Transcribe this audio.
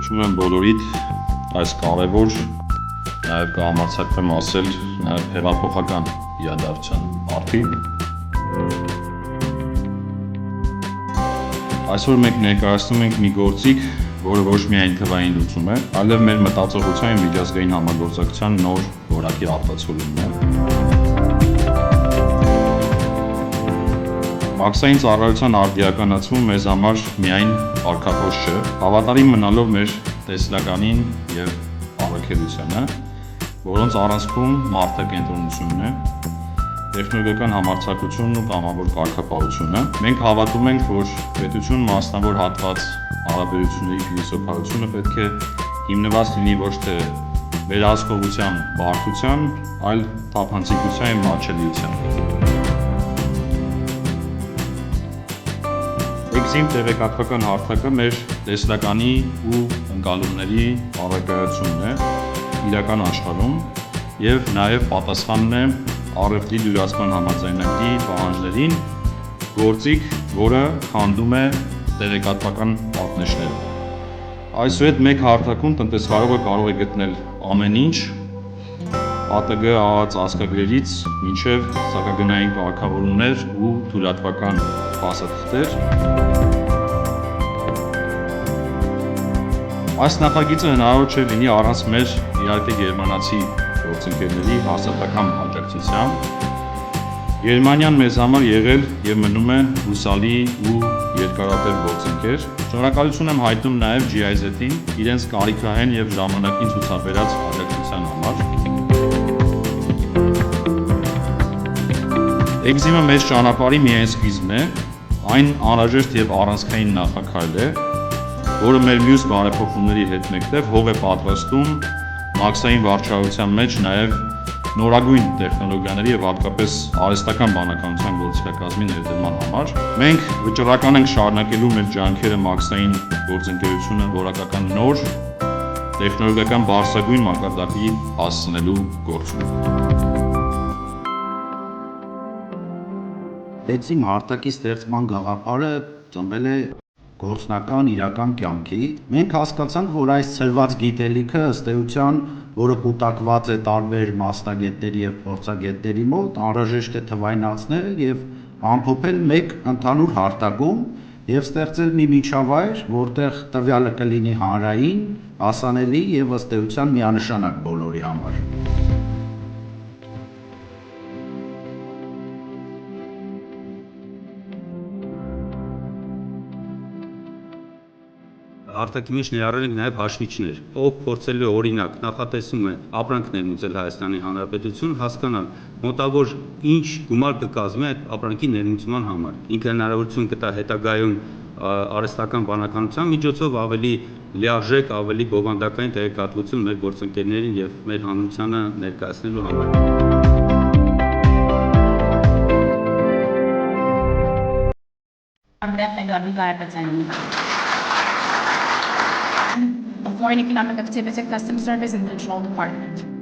Ողջունում եմ բոլորիդ այս կարևոր, նաև կհամարձակվեմ ասել, նաև հեղափոխական իրադարձության արդիվ։ Այսօր մենք ներկայացնում ենք մի գործիք, որը ոչ միայն թվային լուծում է, այլև մեր մտածողության և միջազգային համագործակցության նոր որակի արտացոլումն է։ Մաքսային ծառայության արդիականացումը մեզ համար միայն կարգախոս չէ, հավատարիմ մնալով մեր տեսլականին և առաքելությանը, որոնց առանցքում մարդակենտրոնությունն է, տեխնոլոգիական համարձակությունն ու կամավոր կարգապահությունը։ Մենք հավատում ենք, որ պետություն մասնավոր հատված հարաբերությունների փիլիսոփայությունը պետք է հիմնված լինի ոչ թե վերահսկողության, բարդության, այլ թափանցիկության և մատչելիության։ Էկզիմ տեղեկատվական հարթակը մեր տեսլականի ու ընկալումների առարկայությունն է իրական աշխարհում և նաև պատասխանն է RFID լրացման համաձայնագրի պահանջներին, գործիք, որը խանդում է տեղեկատվական պատնեշները։ Այսուհետ մեկ հարթակում տնտեսվարողը կարող է գտնել ամեն ինչ, ԱՏԳ ԱԱԾ ազգագրերից մինչև սահքագնային կարգավորումներ ու թույլատվական փաստաթղթեր։ Այս նախագիծը հնարավոր չէր լինի առանց մեր իհարկե գերմանացի գործընկերների հաստատակամ աջակցության։ Գերմանիան մեզ համար եղել և մնում է հուսալի ու երկարատև գործընկեր։ Շնորհակալություն եմ հայտնում նաև GIZ-ին իրենց կարիքահեն և ժամանակին ցուցաբերած աջակցության համար։ Էկզիմը մեծ ճանապարհի միայն սկիզբն է, այն անհրաժեշտ և առանցքային նախաքայլ է, որը մեր մյուս բարեփոխումների հետ մեկտեղ հող է պատրաստում մաքսային վարչահայության մեջ նաև նորագույն տեխնոլոգիաների և հատկապես արհեստական բանականության գործիքակազմի ներդրման համար։ Մենք վճռական ենք շարունակելու մեր ջանքերը մաքսային գործընկերությունը որակական նոր, տեխնոլոգիական բարձրագույն մակարդակի հասցնելու գործում։ Էկզիմ հարթակի ստեղծման գաղափարը ծնվել է գործնական իրական կյանքի։ Մենք հասկացանք, որ այս ցրված գիտելիքը ըստ էության, որը կուտակված է տարբեր մասնագետների և փորձագետների մոտ, անհրաժեշտ է թվայնացնել և ամփոփել մեկ ընդհանուր հարթակում և ստեղծել մի միջավայր, որտեղ տվյալը կլինի հանրային, հասանելի և ըստ էության միանշանակ բոլորի համար։ Հարթակի մեջ ներառել ենք նաև հաշվիչներ, ով փորձելու է օրինակ նախատեսում է ապրանքներ ուզել Հայաստանի Հանրապետություն, հասկանալ մոտավոր ինչ գումար կկազմի այդ ապրանքի ներմուծման համար։ Ինքը հնարավորություն կտա հետագայում արհեստական բանականության միջոցով ավելի լիարժեք, ավելի բովանդակային տեղեկատվություն մեր գործընկերներին և մեր հանրությանը ներկայացնելու համար։ Foreign Economic Activity Customs Service and Control Department.